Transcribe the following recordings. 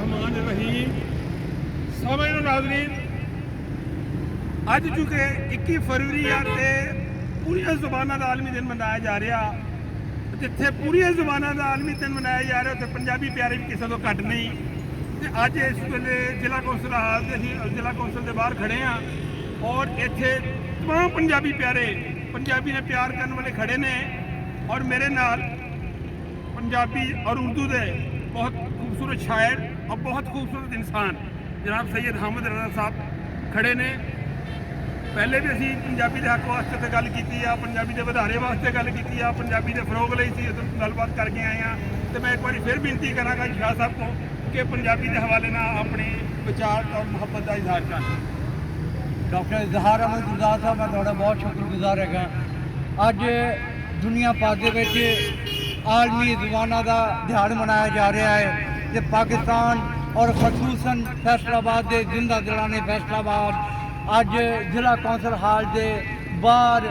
बिस्मिल्लाहिर्रहमानिर्रहीम। सामईन नाज़रीन, अज चूंकि 21 फरवरी आ ते पूरिया ज़ुबानां दा आलमी दिन मनाया जा रहा। जिथे पूरिया ज़ुबानां दा आलमी दिन मनाया जा रहा, उत्थे पंजाबी प्यारे भी किसी तो घट नहीं। तो अज इस वेले जिला कौंसल हाल से जिला कौंसल के बाहर खड़े हाँ और इत्थे तमाम पंजाबी प्यारे पंजाबी ने प्यार करने वाले खड़े ने और मेरे नाल पंजाबी और उर्दू के बहुत खूबसूरत शायर और बहुत खूबसूरत इंसान जनाब सैयद हामिद रज़ा साहब खड़े ने। पहले भी असी पंजाबी के हक वास्ते तो गल की, पंजाबी के वधारे वास्ते गल की, पंजाबी के फरोग लई सी गलबात करके आए हैं। तो मैं एक बार फिर बेनती कराँगा शाह साहब को कि पंजाबी के हवाले ना अपने विचार और मुहब्बत का इजहार कर। डॉक्टर इजहार अहमद गुलजार साहब, मैं थोड़ा बहुत शुक्रगुजार है। अज दुनिया भर के आलमी ज़ुबानां का दिहाड़ मनाया जा रहा है। तो पाकिस्तान और खसूसन फैसलाबाद के जिंदा दिलाने फैसलाबाद अज जिला कौंसल हाल के बाहर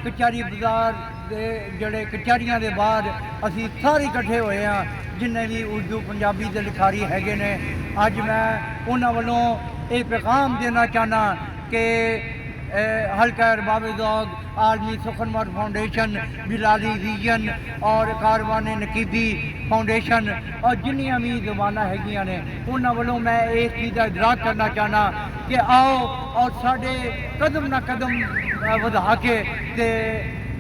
कचहरी बाजार के जोड़े कचहरियां के बाहर असी सारे इकट्ठे हुए हैं जिन्हें भी उर्दू पंजाबी के लिखारी है ने। अज मैं उन्होंने वालों ये पैगाम देना चाहना कि हल्का अरबाब आलमी सुखनवर फाउंडेशन, बिलाली रीजन और कारवान नकीबी फाउंडेशन और जिन्नियां भी ज़ुबानां हैगियां ने उन्होंने वालों मैं इस चीज़ का इदराक करना चाहना कि आओ और साढ़े कदम न कदम वधा के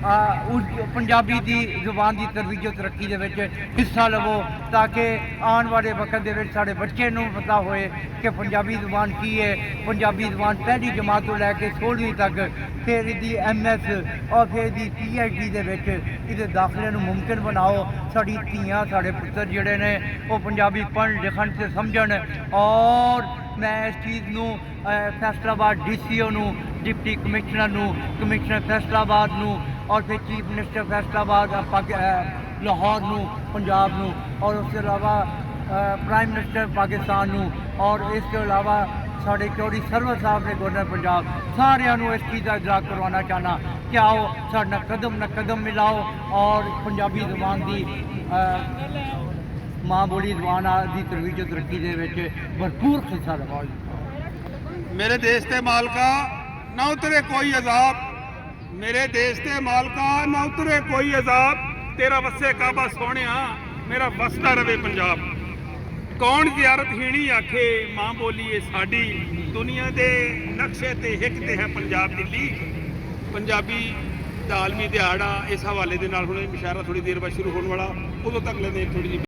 पंजाबी की जुबान की तरवीज तरक्की के हिस्सा लवो ताकि आने वाले वक्त के साढ़े बच्चे को पता होए कि पंजाबी जुबान की है। पंजाबी जुबान पहली जमात तो लैके 16वीं तक, फिर इसकी MS और फिर इसकी PhD के दाखिले मुमकिन बनाओ। साड़ी धियाँ साढ़े पुत्र जोड़े ने वो पंजाबी पढ़न लिखन से समझन। और मैं इस चीज़ को Faisalabad DCO deputy commissioner commissioner Faisalabad और फिर चीफ मिनिस्टर फैसलाबाद लाहौर पंजाब और उसके अलावा प्राइम मिनिस्टर पाकिस्तान और इसके अलावा साढ़े चौधरी सरवर साहब ने गवर्नर पंजाब सारियां इस चीज़ का इदराक करवाना चाहना कि आओ साढ़ा कदम न कदम मिलाओ और पंजाबी जुबान की माँ बोली जुबान की तरवीज तरक्की के भरपूर हिस्सा लगाओ। मेरे देश के मालका ना उतरे कोई अजाब, मेरे देश के मालका ना उतरे कोई अजाब, तेरा वसे काबा सोने मेरा वसदा रवे पंजाब। कौन जियारत हीणी आखे मां बोली है साड़ी, दुनिया के नक्शे ते हिक ते है पंजाब दिल्ली। पंजाबी दा आलमी दिहाड़ा इस हवाले के नाल हुण मुशायरा थोड़ी देर बाद शुरू होने वाला, उदों तक लेने थोड़ी जी